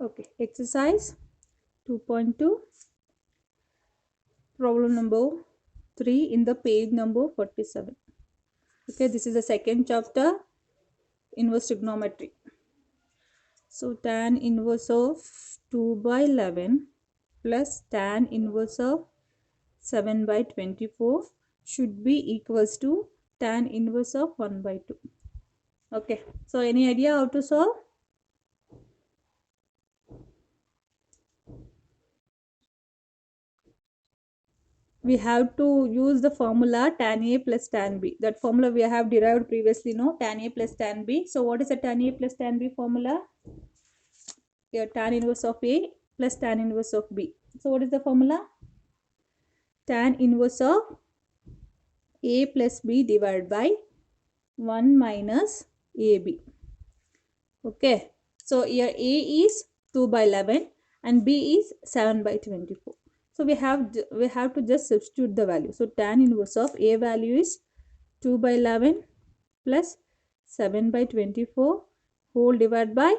Okay, exercise 2.2, problem number 3 in the page number 47. Okay, this is the second chapter, inverse trigonometry. So tan inverse of 2 by 11 plus tan inverse of 7 by 24 should be equals to tan inverse of 1 by 2. Okay, so any idea how to solve? We have to use the formula tan A plus tan B. That formula we have derived previously, no? Tan A plus tan B. So what is the tan A plus tan B formula? Here, tan inverse of A plus tan inverse of B. So what is the formula? Tan inverse of A plus B divided by 1 minus AB. Okay. So here A is 2 by 11 and B is 7 by 24. So we have to just substitute the value. So tan inverse of A value is 2 by 11 plus 7 by 24 whole divided by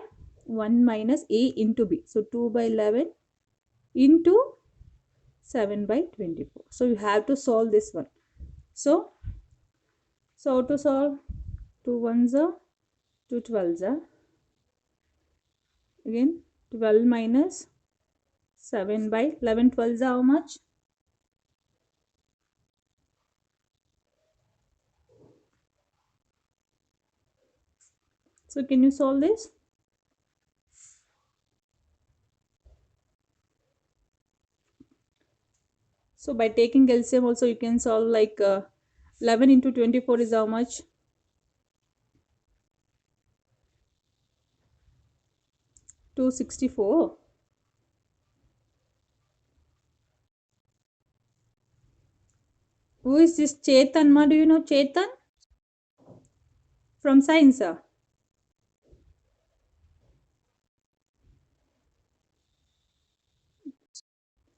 1 minus A into B. So 2 by 11 into 7 by 24. So you have to solve this one. So how to solve? 2 ones are 2 12s are. Again 12 minus 7 by 11 12s are how much? So can you solve this? So by taking LCM also you can solve like 11 into 24 is how much? 264. Who is this Chetan? Ma, do you know Chetan? From science?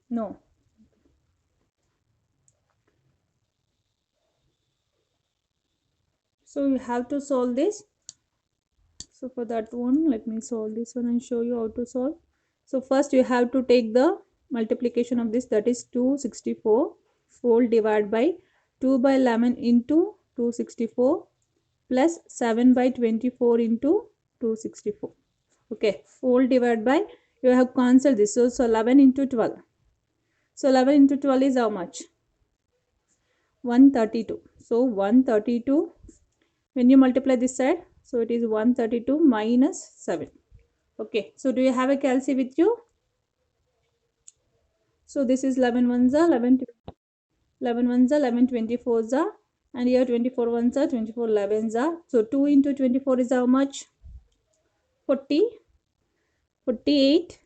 No. So you have to solve this. So for that one, let me solve this one and show you how to solve. So first you have to take the multiplication of this, that is 264 whole divided by 2 by 11 into 264 plus 7 by 24 into 264. Okay, whole divided by, you have cancelled this. So 11 into 12. So 11 into 12 is how much? 132. So 132, when you multiply this side, so it is 132 minus 7. Okay, so do you have a calci with you? So this is 11 ones are 11 ones are 11 24s are, and here 24 ones are 24 11s are. So 2 into 24 is how much? 40. 48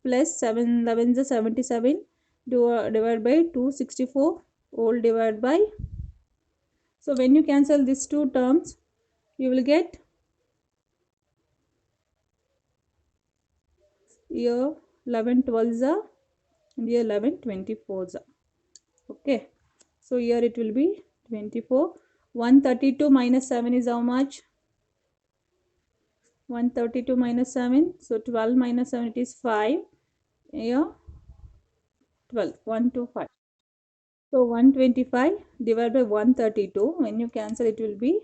plus 7 11s are 77 divided by 264 all divided by. So when you cancel these two terms, you will get here 11 12s are and here 11 24s are. Okay, so here it will be 24. 132 minus 7 is how much? 132 minus 7. So 12 minus 7, it is 5. Here 12. 125. So 125 divided by 132. When you cancel, it will be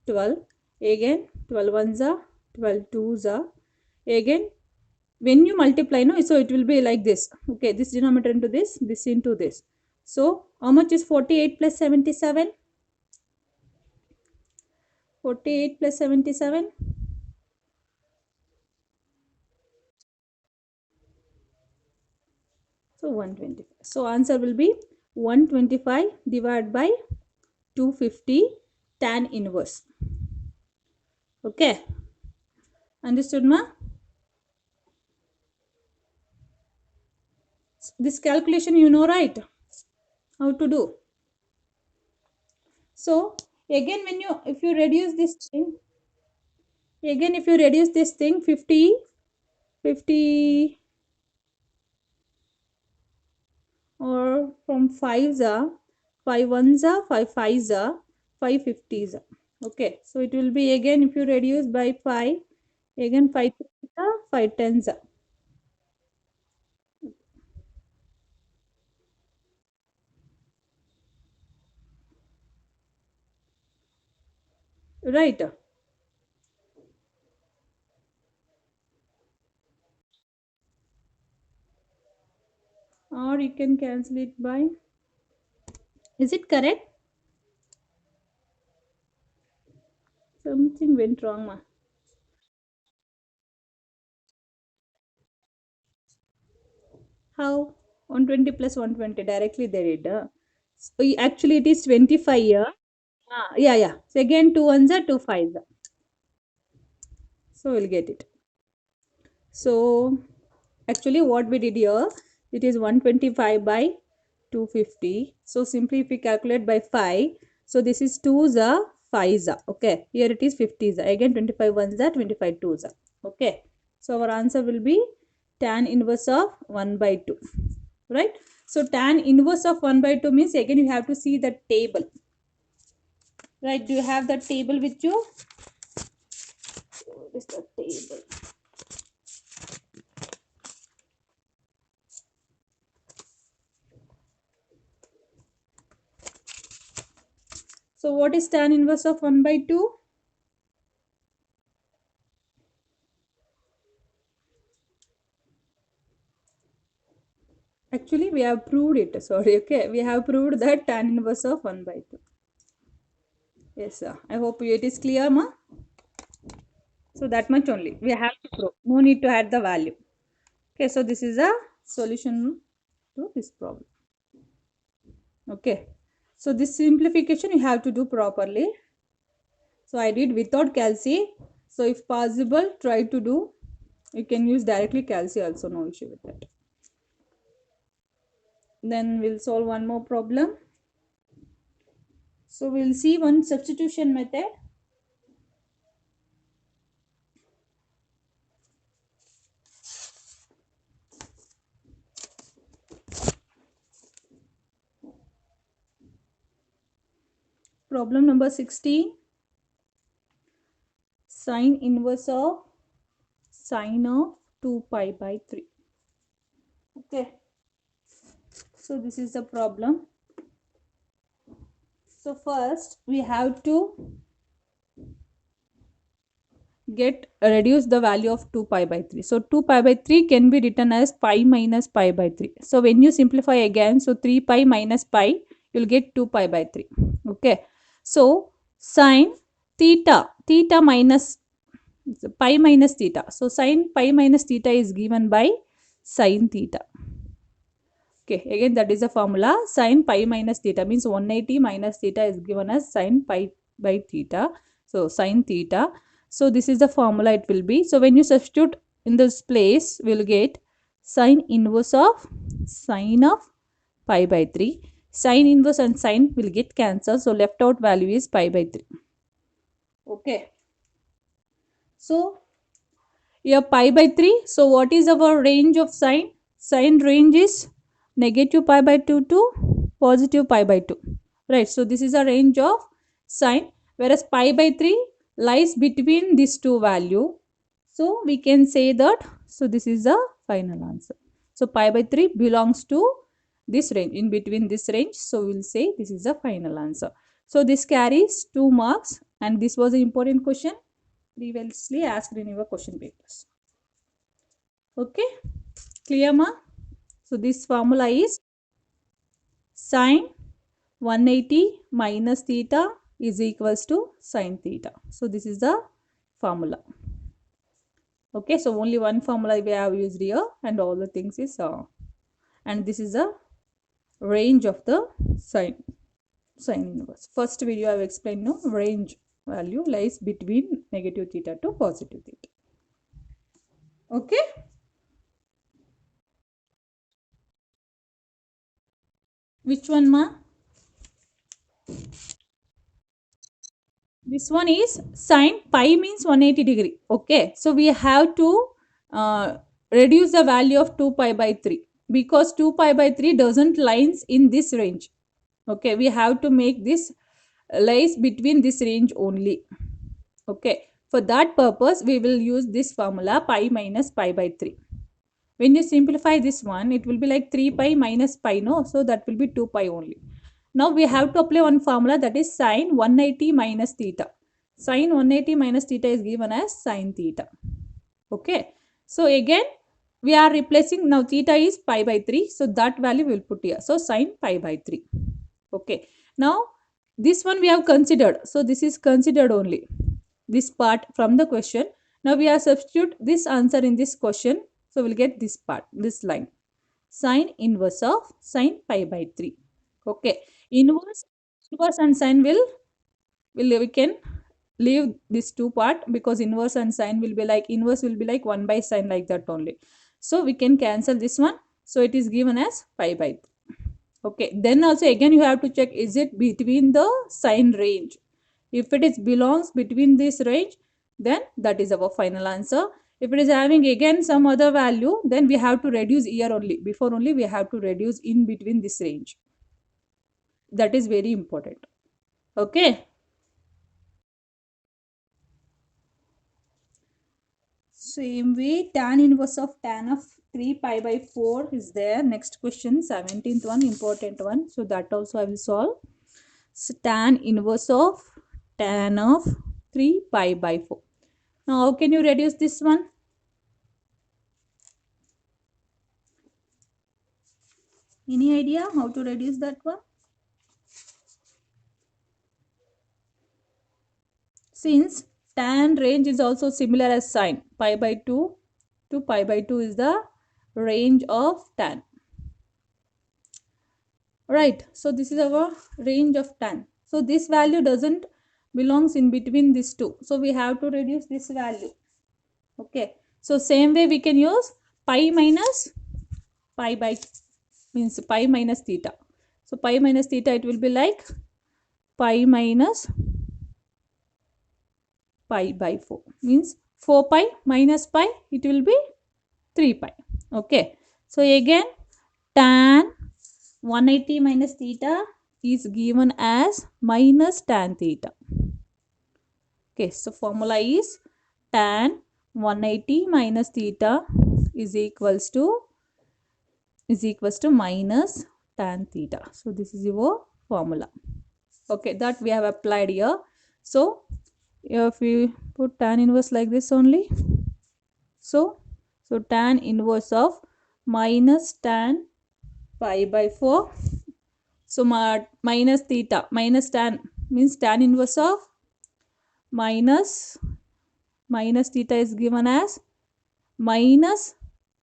12. Again 12 ones are 12 twos are. Again when you multiply, no, so it will be like this. Okay, this denominator into this into this. So how much is 48 plus 77? 48 plus 77. So 125. So answer will be 125 divided by 250 tan inverse. Okay, understood, ma? This calculation you know, right? How to do? So again, when you, if you reduce this thing, again if you reduce this thing, 50 or from 5s are 5 ones are 5 5s are 5 50s are. Okay, so it will be again, if you reduce by 5, again 5 10s are 5 10s are. Right. Or you can cancel it by. Is it correct? Something went wrong, ma. How? 120 plus 120 directly they did. So actually it is 25 here. Ah, yeah, yeah. So again, 2 ones are 2 fives. So we'll get it. So actually what we did here, it is 125 by 250. So simply if we calculate by 5, so this is 2s are 5s are. Okay. Here it is 50s are. Again 25 ones are 25 twos are. Okay. So our answer will be tan inverse of 1 by 2. Right. So tan inverse of 1 by 2 means again you have to see the table. Right. Do you have the table with you? What is the table? So what is tan inverse of 1 by 2? Actually, we have proved it. Sorry, okay. We have proved that tan inverse of 1 by 2. Yes, sir. I hope it is clear, ma. So that much only. We have to prove. No need to add the value. Okay, so this is a solution to this problem. Okay. So this simplification you have to do properly. So I did without calci. So if possible, try to do. You can use directly calci also. No issue with that. Then we'll solve one more problem. So we'll see one substitution method. Problem number 16. Sine inverse of sine of 2 pi by 3. Okay. So this is the problem. So first we have to reduce the value of 2 pi by 3. So 2 pi by 3 can be written as pi minus pi by 3. So when you simplify again, so 3 pi minus pi, you'll get 2 pi by 3. Okay. So sine theta minus pi minus theta. So sine pi minus theta is given by sine theta. Okay, again that is the formula. Sine pi minus theta means 180 minus theta is given as sine pi by theta. So sine theta. So this is the formula it will be. So when you substitute in this place, we will get sine inverse of sine of pi by 3. Sine inverse and sine will get cancelled. So left out value is pi by 3. Okay. So here pi by 3. So what is our range of sine? Sine range is negative pi by 2 to positive pi by 2. Right. So this is a range of sine, whereas pi by 3 lies between these two value. So we can say that, so this is the final answer. So pi by 3 belongs to this range, in between this range. So we'll say this is the final answer. So this carries 2 marks, and this was an important question previously asked in your question papers. Okay, clear, ma? So this formula is sine 180 minus theta is equals to sine theta. So this is the formula. Okay, so only one formula we have used here, and all the things is and this is the range of the sine inverse. First video I have explained, no, range value lies between negative theta to positive theta. Okay. Which one, ma? This one is sine pi means 180 degree. Okay. So we have to reduce the value of 2 pi by 3, because 2 pi by 3 doesn't lies in this range. Okay. We have to make this lies between this range only. Okay. For that purpose, we will use this formula pi minus pi by 3. When you simplify this one, it will be like 3 pi minus pi, no? So that will be 2 pi only. Now we have to apply one formula, that is sine 180 minus theta. Sine 180 minus theta is given as sine theta. Okay. So again, we are replacing, now theta is pi by 3. So that value we will put here. So sine pi by 3. Okay. Now this one we have considered. So this is considered only. This part from the question. Now we are substitute this answer in this question. So we'll get this part, this line. Sine inverse of sine pi by 3. Okay. Inverse and sine we can leave this two part, because inverse and sine will be like, inverse will be like 1 by sine, like that only. So we can cancel this one. So it is given as pi by 3. Okay, then also again you have to check, is it between the sine range? If it is belongs between this range, then that is our final answer. If it is having again some other value, then we have to reduce here only, before only we have to reduce in between this range. That is very important. Okay. Same way, tan inverse of tan of 3 pi by 4 is there. Next question, 17th one, important one. So that also I will solve. So tan inverse of tan of 3 pi by 4. Now how can you reduce this one? Any idea how to reduce that one? Since tan range is also similar as sine, pi by 2 to pi by 2 is the range of tan. Right, so this is our range of tan. So this value doesn't belongs in between these two. So we have to reduce this value. Okay, so same way we can use pi minus pi by, means pi minus theta. So pi minus theta, it will be like pi minus pi by 4, means 4 pi minus pi, it will be 3 pi. Okay, so again tan 180 minus theta is given as minus tan theta. Okay, so formula is tan 180 minus theta is equals to minus tan theta. So this is your formula. Okay, that we have applied here. So if we put tan inverse like this only, so tan inverse of minus tan pi by 4. So minus theta, minus tan means tan inverse of minus theta is given as minus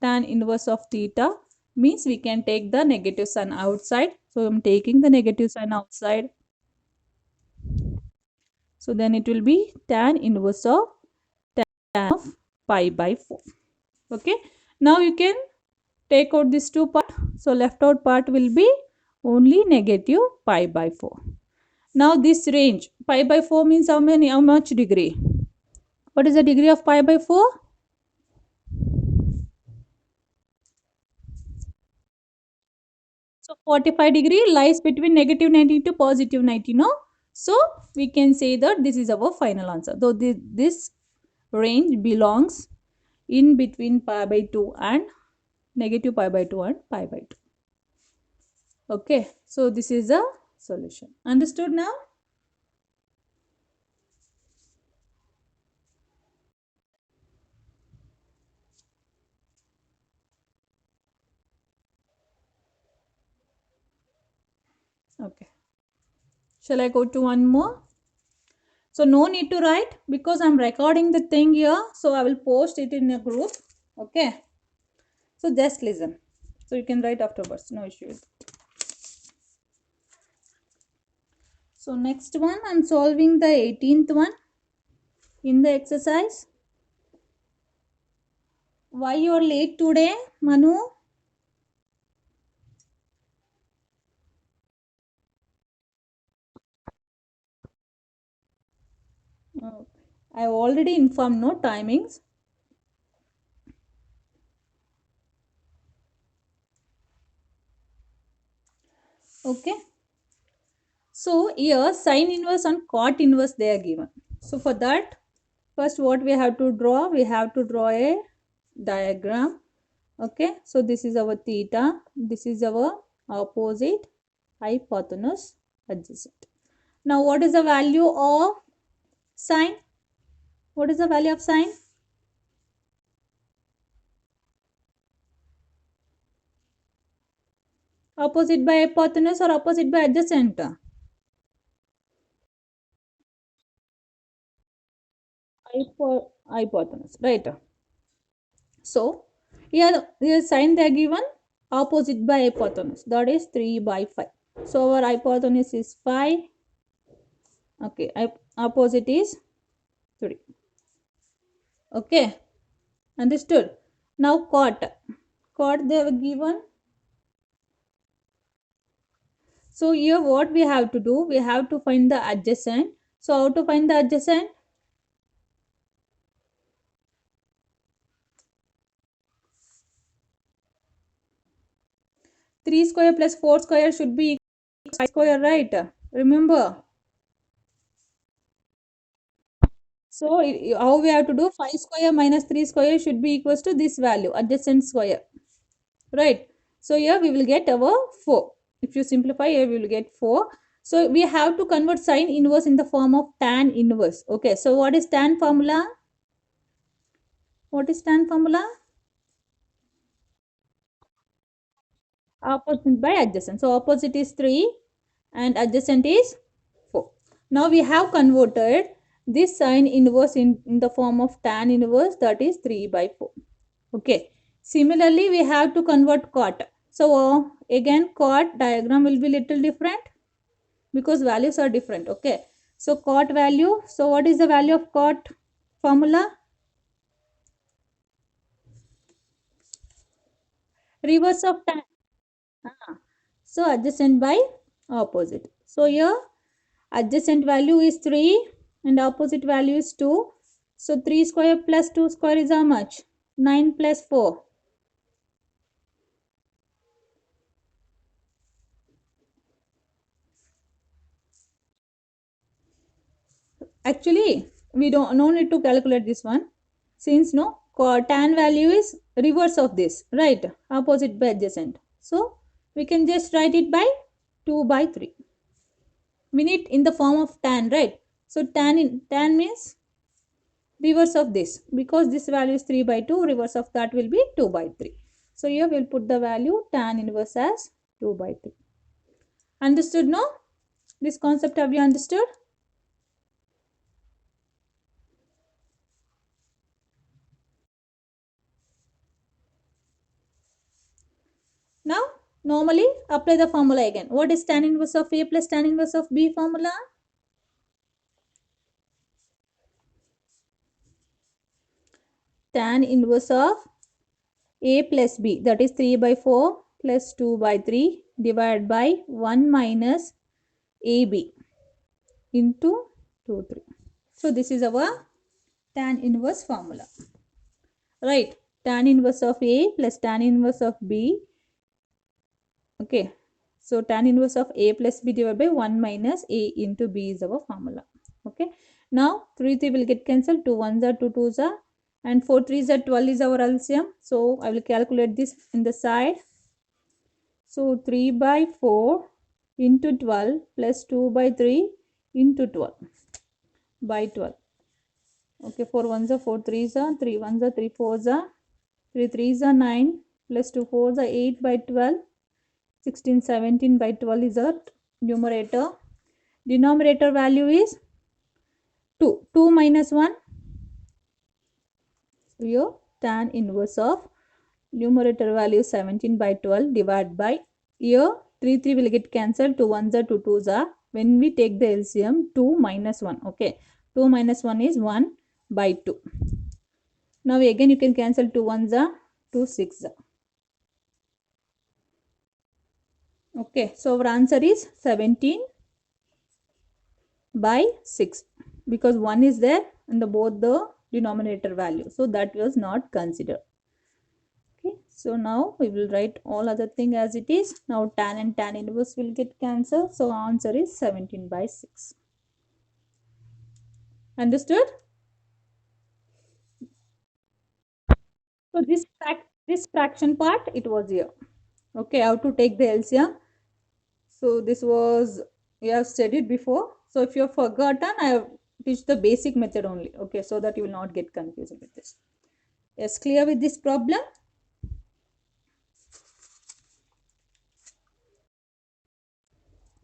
tan inverse of theta, means we can take the negative sign outside. So I'm taking the negative sign outside. So then it will be tan inverse of tan of pi by 4. Okay. Now you can take out this two part. So left out part will be only negative pi by 4. Now this range, pi by 4 means how much degree? What is the degree of pi by 4? So 45 degree lies between negative 90 to positive 90, no? So we can say that this is our final answer. Though this range belongs in between pi by 2 and negative pi by 2 and pi by 2. Okay, so this is the solution. Understood now? Okay. Shall I go to one more? So no need to write, because I'm recording the thing here. So I will post it in a group. Okay. So just listen. So you can write afterwards. No issues. So next one, I'm solving the 18th one in the exercise. Why you are late today, Manu? I already informed, no timings. Okay. So here sine inverse and cot inverse they are given. So for that, first what we have to draw? We have to draw a diagram. Okay. So this is our theta. This is our opposite, hypotenuse, adjacent. Now what is the value of Sine. What is the value of sine? Opposite by hypotenuse or opposite by adjacent? Hypotenuse, right? So here sine they are given opposite by hypotenuse, that is 3 by 5. So our hypotenuse is 5. Okay, opposite is 3. Okay, understood. Now cot they have given. So here what we have to do, we have to find the adjacent. So how to find the adjacent? 3 square plus 4 square should be equal to 5 square, right? Remember. So how we have to do, 5 square minus 3 square should be equals to this value, adjacent square, right? So here we will get our 4. If you simplify, here we will get 4. So we have to convert sine inverse in the form of tan inverse. Okay, so what is tan formula? What is tan formula? Opposite by adjacent. So opposite is 3 and adjacent is 4. Now we have converted this sine inverse in the form of tan inverse, that is 3 by 4. Okay. Similarly, we have to convert cot. So again cot diagram will be little different because values are different. Okay. So cot value. So what is the value of cot formula? Reverse of tan. Ah. So adjacent by opposite. So here adjacent value is 3 and opposite value is 2. So 3 square plus 2 square is how much? 9 plus 4. Actually, we don't no need to calculate this one. Since no tan value is reverse of this, right? Opposite by adjacent. So we can just write it by 2 by 3. We need in the form of tan, right? So tan means reverse of this, because this value is 3 by 2, reverse of that will be 2 by 3. So here we'll put the value tan inverse as 2 by 3. Understood, no? This concept have you understood? Now normally apply the formula again. What is tan inverse of A plus tan inverse of B formula? Tan inverse of A plus B, that is 3 by 4 plus 2 by 3 divided by 1 minus AB into 2 3. So this is our tan inverse formula, right? Tan inverse of A plus tan inverse of B. Okay, so tan inverse of A plus B divided by 1 minus A into B is our formula. Okay, now 3 will get cancelled, 2 1s are 2 2s are, and 4 3s are 12 is our LCM. So I will calculate this in the side. So 3 by 4 into 12 plus 2 by 3 into 12 by 12. Okay, 4 1s are 4 3s are, 3 1s are 3 4s are, 3 3s are 9 plus 2 4s are 8 by 12. 16 17 by 12 is our numerator. Denominator value is 2. 2 minus 1. So here tan inverse of numerator value 17 by 12 divided by, here 3 3 will get cancelled, 2 1s are 2 2s are. When we take the LCM, 2 minus 1. Okay, 2 minus 1 is 1 by 2. Now again you can cancel 2 1s are 2 6 are. Okay, so our answer is 17 by 6, because 1 is there in the both the denominator value, so that was not considered. Okay, so now we will write all other thing as it is. Now tan and tan inverse will get cancelled, so answer is 17 by 6. Understood? So this fraction part, it was here. Okay, how to take the LCM. So this was, we have studied before. So if you have forgotten, I have teach the basic method only, okay, so that you will not get confused with this. Yes, clear with this problem?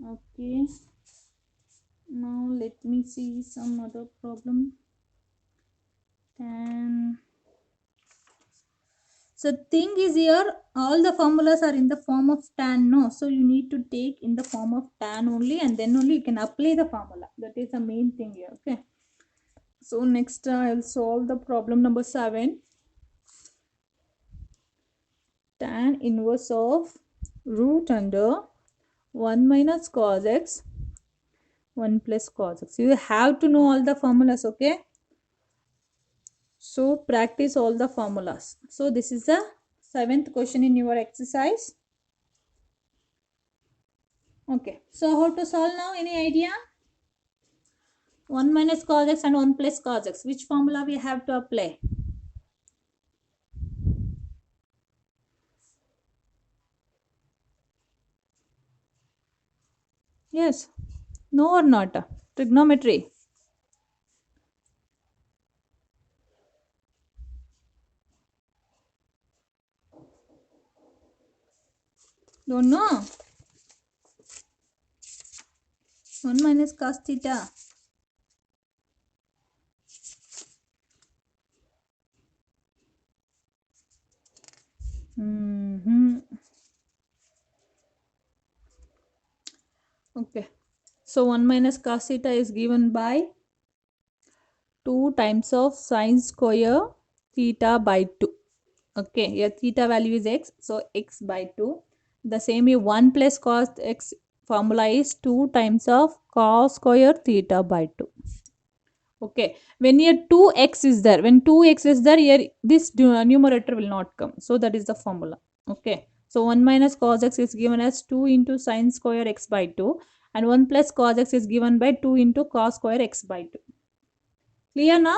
Okay, now let me see some other problem. And so thing is here, all the formulas are in the form of tan, no? So you need to take in the form of tan only, and then only you can apply the formula. That is the main thing here, okay? So next I'll solve the problem number 7. Tan inverse of root under 1 minus cos x 1 plus cos x. You have to know all the formulas, okay? So practice all the formulas. So this is the 7th question in your exercise. Okay, so how to solve now? Any idea? 1 minus cos x and 1 plus cos x. Which formula we have to apply? Yes. No or not? Trigonometry. Don't know? 1 minus cos theta. Okay. So 1 minus cos theta is given by 2 times of sine square theta by 2. Okay, here theta value is x, so x by 2. The same way 1 plus cos x formula is 2 times of cos square theta by 2. Okay, when here 2x is there, when 2x is there, here this numerator will not come. So that is the formula. Okay, so 1 minus cos x is given as 2 into sine square x by 2, and 1 plus cos x is given by 2 into cos square x by 2. Clear now?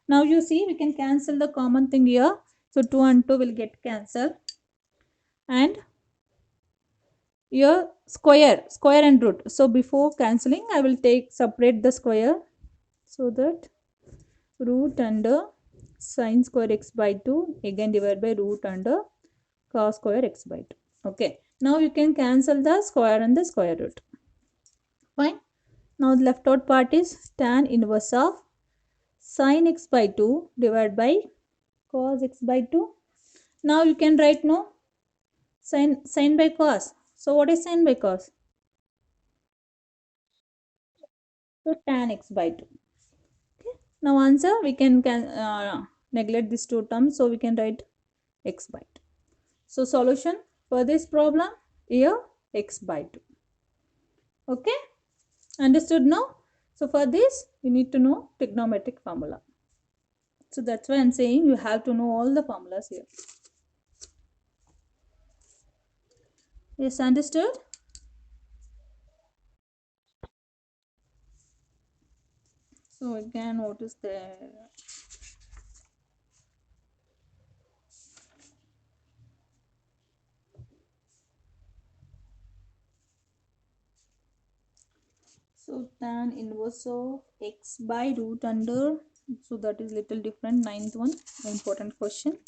Now you see we can cancel the common thing here. So 2 and 2 will get cancelled. And here square and root. So before cancelling I will separate the square. So that root under sine square x by 2 again divided by root under cos square x by 2. Okay. Now you can cancel the square and the square root. Fine. Now the left out part is tan inverse of sine x by 2 divided by cos x by 2. Now you can write no sine by cos. So what is sine by cos? So tan x by 2. Okay. Now answer we can neglect these two terms, so we can write x by 2. So solution for this problem here x by 2. Okay, understood now? So for this you need to know trigonometric formula. So that's why I'm saying you have to know all the formulas here. Yes, understood? So again, what is there? So tan inverse of x by root under. So that is little different. 9th one, important question.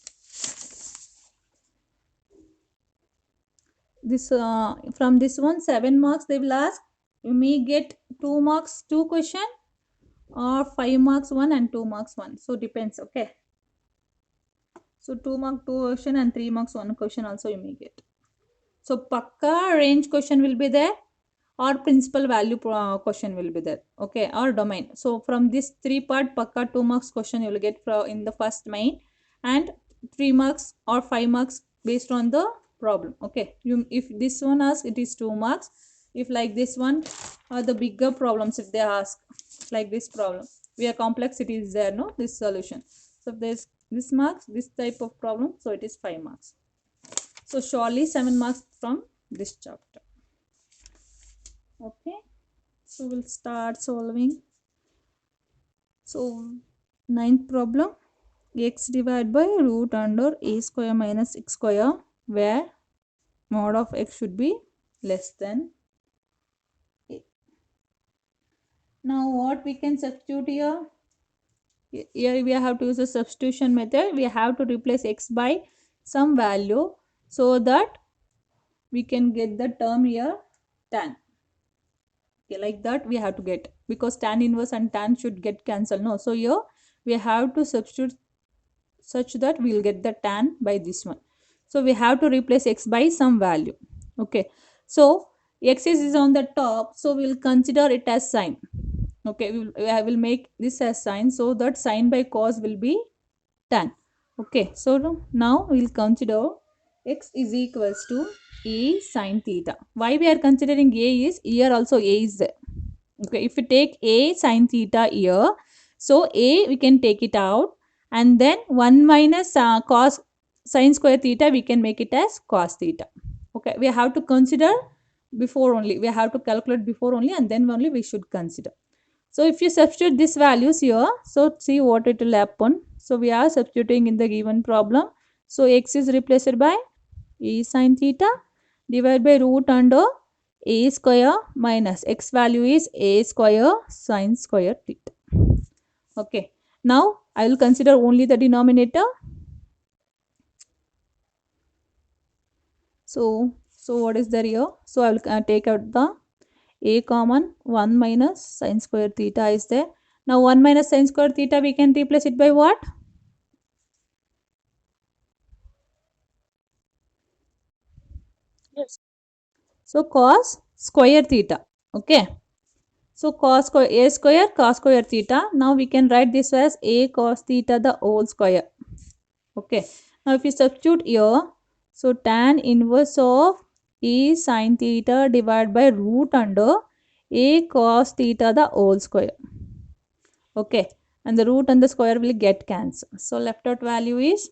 This from this one 7 marks they will ask. You may get 2 marks 2 question, or 5 marks 1 and 2 marks 1. So depends. Okay. So 2 mark 2 question and 3 marks 1 question also you may get. So pakka range question will be there, or principal value question will be there. Okay, or domain. So from this 3 part pakka 2 marks question you will get in the first main, and 3 marks or 5 marks based on the problem. Okay, if this one asks, it is 2 marks. If like this one, the bigger problems, if they ask like this problem where complexity is there, no, this solution. So if there's this marks, this type of problem, so it is 5 marks. So surely 7 marks from this chapter. Okay, so we'll start solving. So 9th problem, x divided by root under a square minus x square, where mod of x should be less than a. Now what we can substitute here? Here we have to use a substitution method. We have to replace x by some value so that we can get the term here tan. Okay, like that we have to get, because tan inverse and tan should get cancelled. No, so here we have to substitute such that we'll get the tan by this one. So we have to replace x by some value. Okay, so x is on the top, so we'll consider it as sine. Okay, I will make this as sine, so that sine by cos will be tan. Okay, so now we'll consider x is equals to a sine theta. Why we are considering a is here also a is there. Okay, if we take a sine theta here, so a we can take it out, and then 1 minus cos sine square theta we can make it as cos theta. Okay, we have to consider before only, we have to calculate before only, and then only we should consider. So if you substitute these values here, so see what it will happen. So we are substituting in the given problem. So x is replaced by e sine theta divided by root under a square minus x value is a square sine square theta. Okay. Now I will consider only the denominator. So what is there here? So I will take out the a common, 1 minus sine square theta is there. Now 1 minus sine square theta we can replace it by what? Yes. So cos square theta. Okay. So cos square a square cos square theta. Now we can write this as a cos theta the whole square. Okay. Now if you substitute here, so tan inverse of e sine theta divided by root under a cos theta the whole square. Okay. And the root and the square will get cancelled. So left out value is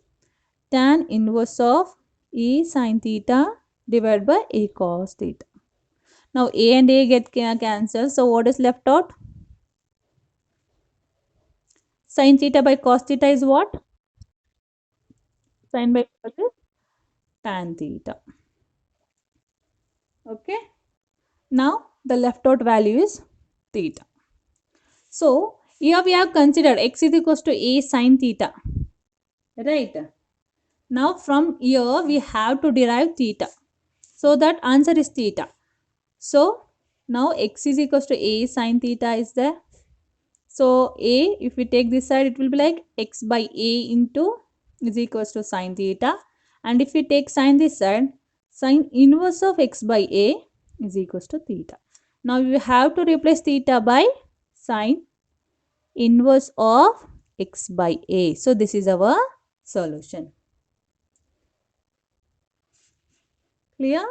tan inverse of e sine theta divided by a cos theta. Now a and a get cancelled. So what is left out? Sin theta by cos theta is what? Sin by cos is tan theta. Okay. Now the left out value is theta. So here we have considered x is equals to a sin theta. Right. Now from here we have to derive theta. So that answer is theta. So now x is equals to a sin theta is there. So a, if we take this side, it will be like x by a into is equals to sine theta. And if we take sine this side, sine inverse of x by a is equals to theta. Now we have to replace theta by sine inverse of x by a. So this is our solution. Clear?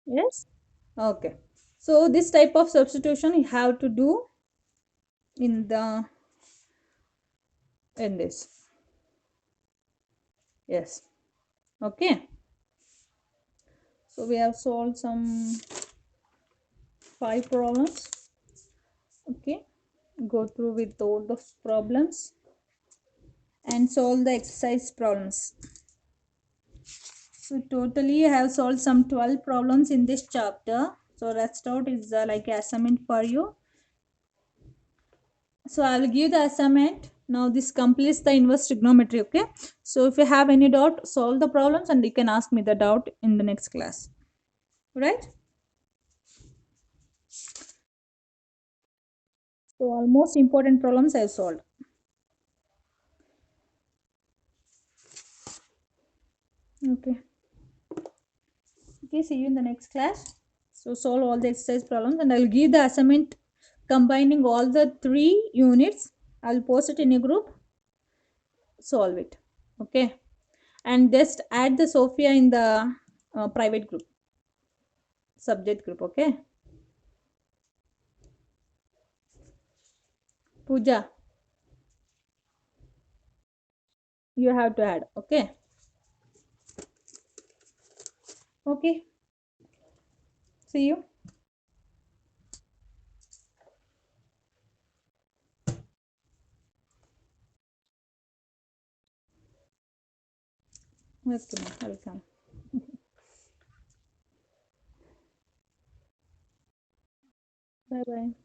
Yes? Okay. So this type of substitution you have to do in this. Yes. Okay. So we have solved some 5 problems. Okay. Go through with all the problems and solve the exercise problems. So totally I have solved some 12 problems in this chapter. So rest out is like assignment for you. So I will give the assignment. Now this completes the inverse trigonometry. Okay. So if you have any doubt, solve the problems and you can ask me the doubt in the next class. Right? So almost important problems I have solved. Okay. Okay, see you in the next class. So solve all the exercise problems and I'll give the assignment combining all the 3 units. I'll post it in a group. Solve it. Okay. And just add the Sophia in the private group, subject group. Okay. Pooja, you have to add. Okay. Okay. See you. Welcome. Welcome. Bye bye.